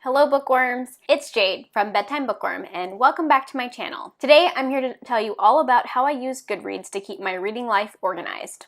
Hello bookworms, it's Jade from Bedtime Bookworm and welcome back to my channel. Today I'm here to tell you all about how I use Goodreads to keep my reading life organized.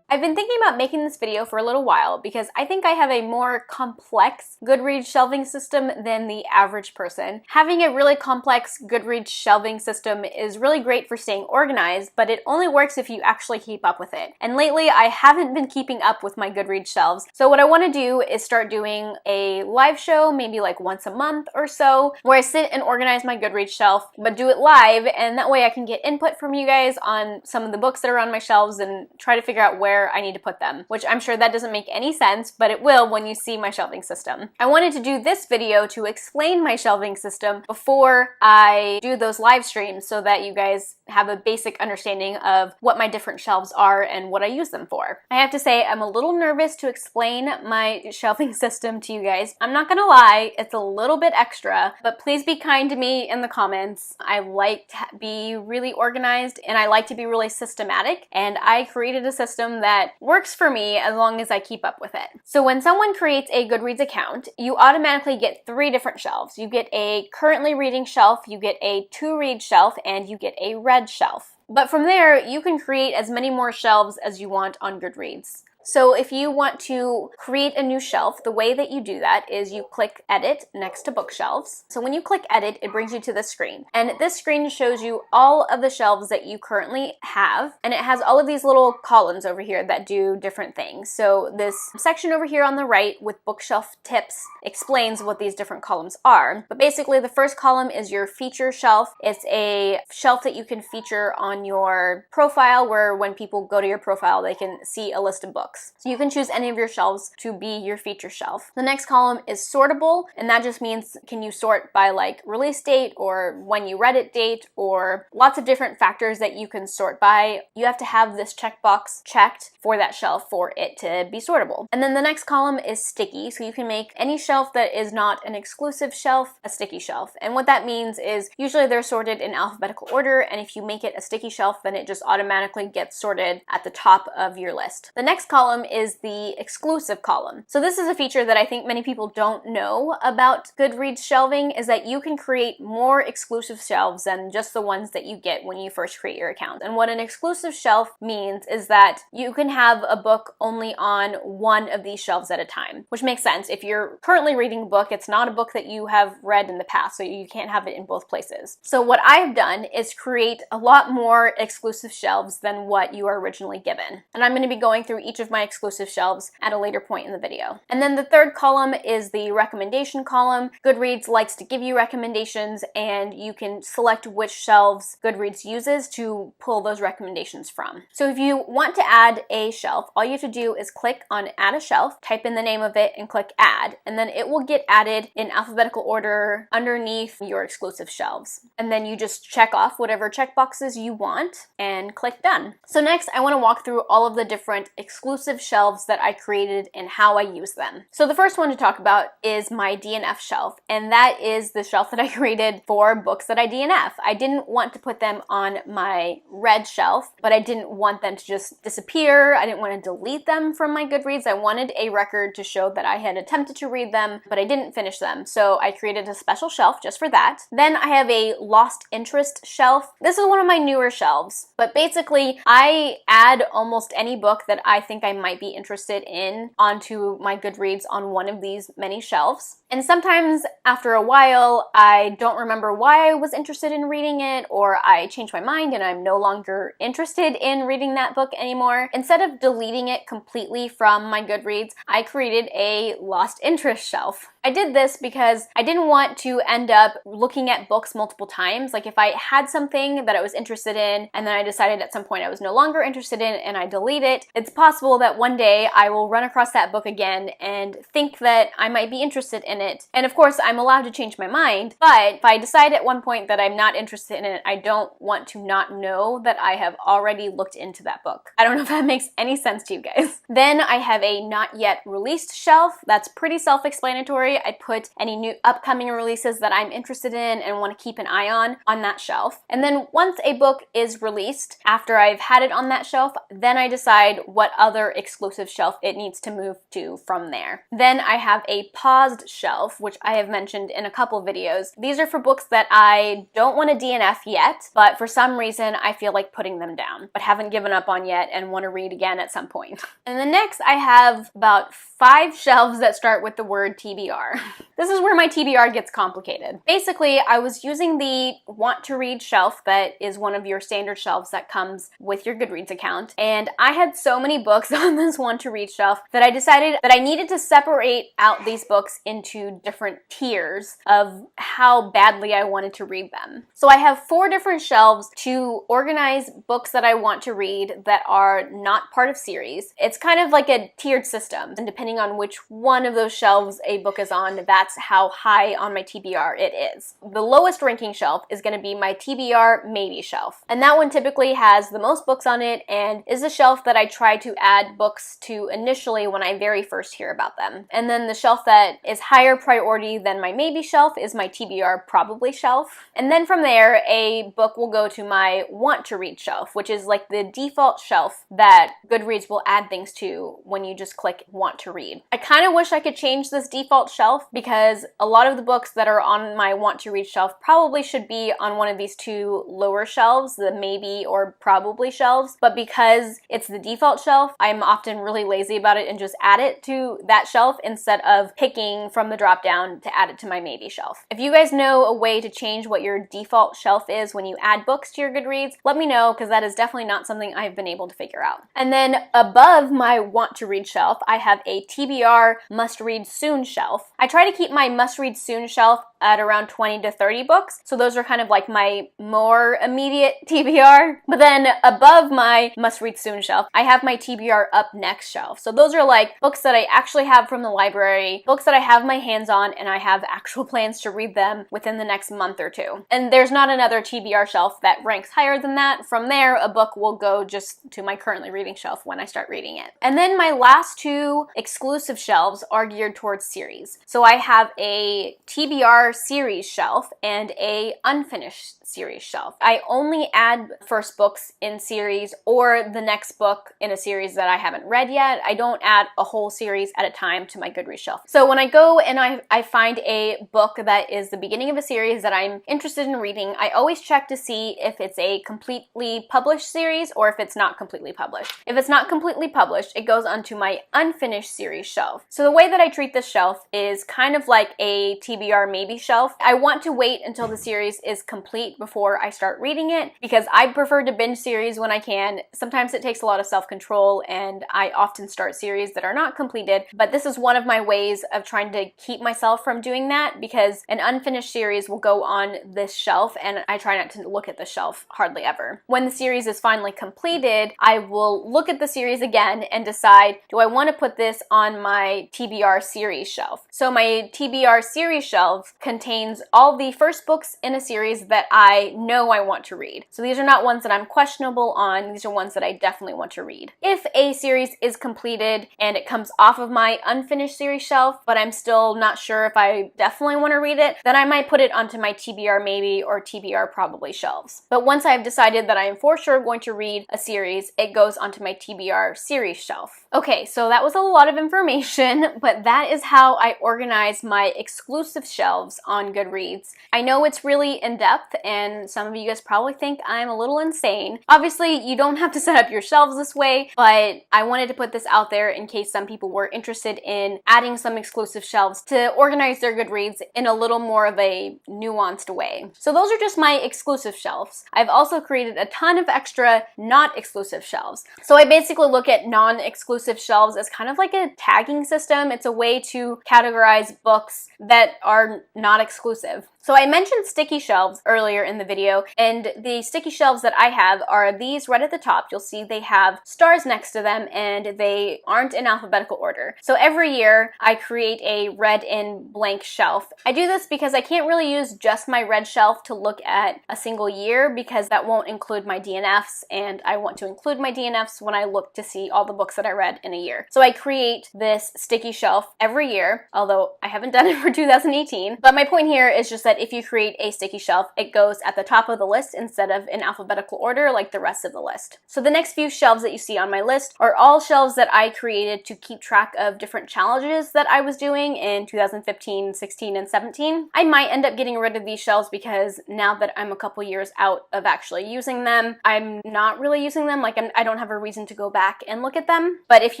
I've been thinking about making this video for a little while because I think I have a more complex Goodreads shelving system than the average person. Having a really complex Goodreads shelving system is really great for staying organized, but it only works if you actually keep up with it. And lately I haven't been keeping up with my Goodreads shelves, so what I want to do is start doing a live show, maybe like once a month or so, where I sit and organize my Goodreads shelf, but do it live, and that way I can get input from you guys on some of the books that are on my shelves and try to figure out where I need to put them, which I'm sure that doesn't make any sense, but it will when you see my shelving system. I wanted to do this video to explain my shelving system before I do those live streams so that you guys have a basic understanding of what my different shelves are and what I use them for. I have to say I'm a little nervous to explain my shelving system to you guys. I'm not gonna lie, it's a little bit extra, but please be kind to me in the comments. I like to be really organized and I like to be really systematic, and I created a system that works for me as long as I keep up with it. So when someone creates a Goodreads account, you automatically get 3 different shelves. You get a currently reading shelf, you get a to read shelf, and you get a read shelf. But from there, you can create as many more shelves as you want on Goodreads. So if you want to create a new shelf, the way that you do that is you click Edit next to Bookshelves. So when you click Edit, it brings you to this screen. And this screen shows you all of the shelves that you currently have. And it has all of these little columns over here that do different things. So this section over here on the right with bookshelf tips explains what these different columns are. But basically the first column is your feature shelf. It's a shelf that you can feature on your profile where when people go to your profile, they can see a list of books. So you can choose any of your shelves to be your feature shelf. The next column is sortable, and that just means can you sort by like release date or when you read it date, or lots of different factors that you can sort by. You have to have this checkbox checked for that shelf for it to be sortable. And then the next column is sticky, so you can make any shelf that is not an exclusive shelf a sticky shelf. And what that means is usually they're sorted in alphabetical order, and if you make it a sticky shelf, then it just automatically gets sorted at the top of your list. The next column is the exclusive column. So this is a feature that I think many people don't know about Goodreads shelving, is that you can create more exclusive shelves than just the ones that you get when you first create your account. And what an exclusive shelf means is that you can have a book only on one of these shelves at a time, which makes sense. If you're currently reading a book, it's not a book that you have read in the past, so you can't have it in both places. So what I've done is create a lot more exclusive shelves than what you are originally given. And I'm going to be going through each of my exclusive shelves at a later point in the video. And then the third column is the recommendation column. Goodreads likes to give you recommendations, and you can select which shelves Goodreads uses to pull those recommendations from. So if you want to add a shelf, all you have to do is click on Add a Shelf, type in the name of it, and click Add, and then it will get added in alphabetical order underneath your exclusive shelves. And then you just check off whatever checkboxes you want and click Done. So next, I want to walk through all of the different exclusive shelves that I created and how I use them. So the first one to talk about is my DNF shelf, and that is the shelf that I created for books that I DNF. I didn't want to put them on my read shelf, but I didn't want them to just disappear. I didn't want to delete them from my Goodreads. I wanted a record to show that I had attempted to read them, but I didn't finish them. So I created a special shelf just for that. Then I have a lost interest shelf. This is one of my newer shelves, but basically I add almost any book that I think I might be interested in onto my Goodreads on one of these many shelves. And sometimes after a while, I don't remember why I was interested in reading it, or I change my mind and I'm no longer interested in reading that book anymore. Instead of deleting it completely from my Goodreads, I created a lost interest shelf. I did this because I didn't want to end up looking at books multiple times. Like if I had something that I was interested in and then I decided at some point I was no longer interested in and I delete it, it's possible that one day I will run across that book again and think that I might be interested in it. And of course, I'm allowed to change my mind, but if I decide at one point that I'm not interested in it, I don't want to not know that I have already looked into that book. I don't know if that makes any sense to you guys. Then I have a not yet released shelf. That's pretty self-explanatory. library, I'd put any new upcoming releases that I'm interested in and want to keep an eye on that shelf. And then once a book is released, after I've had it on that shelf, then I decide what other exclusive shelf it needs to move to from there. Then I have a paused shelf, which I have mentioned in a couple videos. These are for books that I don't want to DNF yet, but for some reason I feel like putting them down, but haven't given up on yet and want to read again at some point. And then next I have about 5 shelves that start with the word TBR. This is where my TBR gets complicated. Basically, I was using the want to read shelf that is one of your standard shelves that comes with your Goodreads account, and I had so many books on this want to read shelf that I decided that I needed to separate out these books into different tiers of how badly I wanted to read them. So I have 4 different shelves to organize books that I want to read that are not part of series. It's kind of like a tiered system, and depending on which one of those shelves a book is on, that's how high on my TBR it is. The lowest ranking shelf is going to be my TBR maybe shelf, and that one typically has the most books on it and is the shelf that I try to add books to initially when I very first hear about them. And then the shelf that is higher priority than my maybe shelf is my TBR probably shelf. And then from there, a book will go to my want to read shelf, which is like the default shelf that Goodreads will add things to when you just click want to read. I kind of wish I could change this default shelf because a lot of the books that are on my want to read shelf probably should be on one of these 2 lower shelves, the maybe or probably shelves, but because it's the default shelf, I'm often really lazy about it and just add it to that shelf instead of picking from the drop down to add it to my maybe shelf. If you guys know a way to change what your default shelf is when you add books to your Goodreads, let me know, because that is definitely not something I've been able to figure out. And then above my want to read shelf, I have a TBR must read soon shelf. I try to keep my must read soon shelf at around 20 to 30 books, so those are kind of like my more immediate TBR. But then above my must read soon shelf, I have my TBR up next shelf. So those are like books that I actually have from the library, books that I have my hands on and I have actual plans to read them within the next month or 2. And there's not another TBR shelf that ranks higher than that. From there, a book will go just to my currently reading shelf when I start reading it. And then my last 2 exclusive shelves are geared towards series. So I have a TBR series shelf and a unfinished series shelf. I only add first books in series or the next book in a series that I haven't read yet. I don't add a whole series at a time to my Goodreads shelf. So when I go and I find a book that is the beginning of a series that I'm interested in reading, I always check to see if it's a completely published series or if it's not completely published. If it's not completely published, it goes onto my unfinished series shelf. So the way that I treat this shelf is kind of like a TBR maybe shelf. I want to wait until the series is complete before I start reading it because I prefer to binge series when I can. Sometimes it takes a lot of self-control and I often start series that are not completed, but this is one of my ways of trying to keep myself from doing that because an unfinished series will go on this shelf and I try not to look at the shelf hardly ever. When the series is finally completed, I will look at the series again and decide, do I want to put this on my TBR series shelf? So my TBR series shelf contains all the first books in a series that I know I want to read. So these are not ones that I'm questionable on, these are ones that I definitely want to read. If a series is completed and it comes off of my unfinished series shelf, but I'm still not sure if I definitely want to read it, then I might put it onto my TBR maybe or TBR probably shelves. But once I've decided that I am for sure going to read a series, it goes onto my TBR series shelf. Okay, so that was a lot of information, but that is how I organize my exclusive shelves on Goodreads. I know it's really in-depth and some of you guys probably think I'm a little insane. Obviously, you don't have to set up your shelves this way, but I wanted to put this out there in case some people were interested in adding some exclusive shelves to organize their Goodreads in a little more of a nuanced way. So those are just my exclusive shelves. I've also created a ton of extra not exclusive shelves. So I basically look at non-exclusive shelves as kind of like a tagging system. It's a way to categorize books that are not exclusive. So I mentioned sticky shelves earlier in the video, and the sticky shelves that I have are these right at the top. You'll see they have stars next to them and they aren't in alphabetical order. So every year I create a red and blank shelf. I do this because I can't really use just my red shelf to look at a single year because that won't include my DNFs, and I want to include my DNFs when I look to see all the books that I read in a year. So I create this sticky shelf every year, although I haven't done it for 2018. But my point here is just that if you create a sticky shelf, it goes at the top of the list instead of in alphabetical order like the rest of the list. So the next few shelves that you see on my list are all shelves that I created to keep track of different challenges that I was doing in 2015, 16, and 17. I might end up getting rid of these shelves because now that I'm a couple years out of actually using them, I'm not really using them. Like I don't have a reason to go back and look at them. But if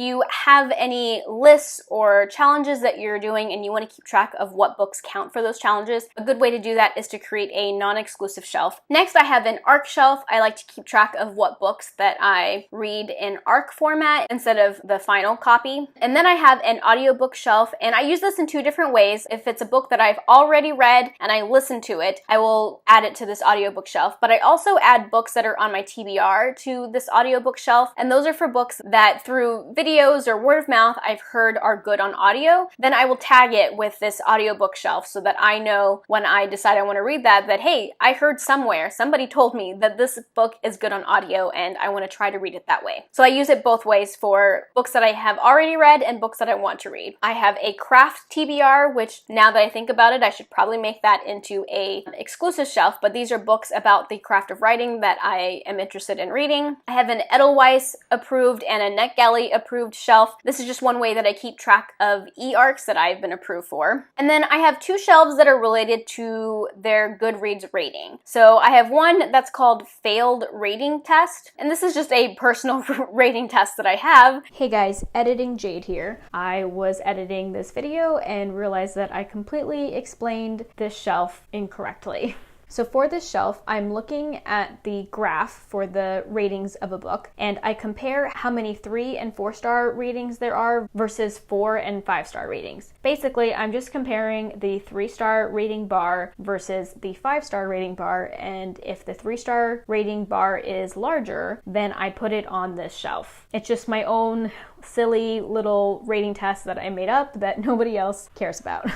you have any lists or challenges that you're doing and you want to keep track of what books count for those challenges, a good way to do that is to create a non-exclusive shelf. Next, I have an ARC shelf. I like to keep track of what books that I read in ARC format instead of the final copy. And then I have an audiobook shelf, and I use this in two different ways. If it's a book that I've already read and I listen to it, I will add it to this audiobook shelf. But I also add books that are on my TBR to this audiobook shelf, and those are for books that through videos or word of mouth I've heard are good on audio. Then I will tag it with this audiobook shelf so that I know when I decide I want to read that hey, I heard somewhere, somebody told me that this book is good on audio and I want to try to read it that way. So I use it both ways for books that I have already read and books that I want to read. I have a craft TBR, which now that I think about it, I should probably make that into a exclusive shelf, but these are books about the craft of writing that I am interested in reading. I have an Edelweiss approved and a NetGalley approved shelf. This is just one way that I keep track of e-arcs that I've been approved for. And then I have two shelves that are related to their Goodreads rating. So I have one that's called Failed Rating Test, and this is just a personal rating test that I have. Hey guys, Editing Jade here. I was editing this video and realized that I completely explained this shelf incorrectly. So for this shelf, I'm looking at the graph for the ratings of a book, and I compare how many 3 and 4-star ratings there are versus 4 and 5-star ratings. Basically, I'm just comparing the 3-star rating bar versus the 5-star rating bar, and if the 3-star rating bar is larger, then I put it on this shelf. It's just my own silly little rating test that I made up that nobody else cares about.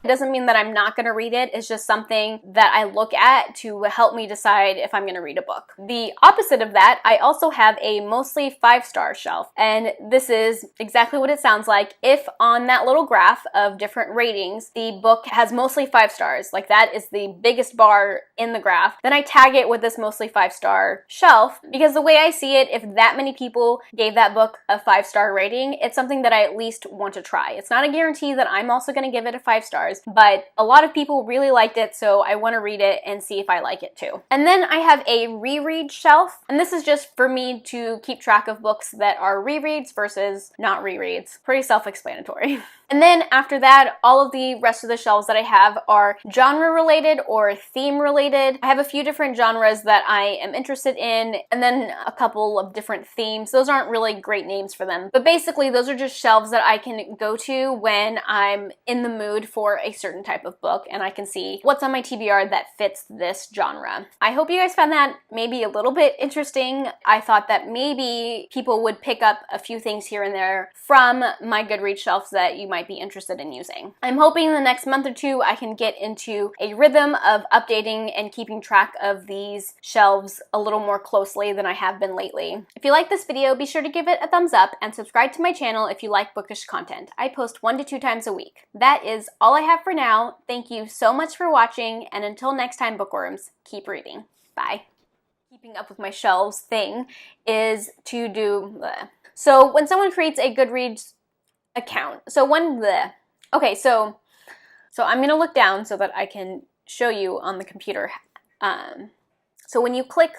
It doesn't mean that I'm not going to read it. It's just something that I look at to help me decide if I'm going to read a book. The opposite of that, I also have a mostly 5-star shelf. And this is exactly what it sounds like. If on that little graph of different ratings, the book has mostly 5 stars, like that is the biggest bar in the graph, then I tag it with this mostly 5-star shelf, because the way I see it, if that many people gave that book a 5-star rating, it's something that I at least want to try. It's not a guarantee that I'm also going to give it a 5 stars, but a lot of people really liked it, so I want to read it and see if I like it too. And then I have a reread shelf, and this is just for me to keep track of books that are rereads versus not rereads. Pretty self-explanatory. And then after that, all of the rest of the shelves that I have are genre related or theme related. I have a few different genres that I am interested in, and then a couple of different themes. Those aren't really great names for them, but basically those are just shelves that I can go to when I'm in the mood for a certain type of book, and I can see what's on my TBR that fits this genre. I hope you guys found that maybe a little bit interesting. I thought that maybe people would pick up a few things here and there from my Goodreads shelves that you might be interested in using. I'm hoping in the next month or two I can get into a rhythm of updating and keeping track of these shelves a little more closely than I have been lately. If you like this video, be sure to give it a thumbs up and subscribe to my channel if you like bookish content. I post 1 to 2 times a week. That is all I have for now. Thank you so much for watching, and until next time, bookworms, keep reading. Bye. Keeping up with my shelves thing is to do bleh. So when someone creates a Goodreads account, so I'm gonna look down so that I can show you on the computer. So when you click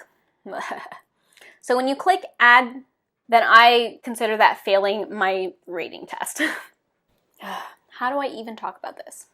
add, then I consider that failing my rating test. How do I even talk about this?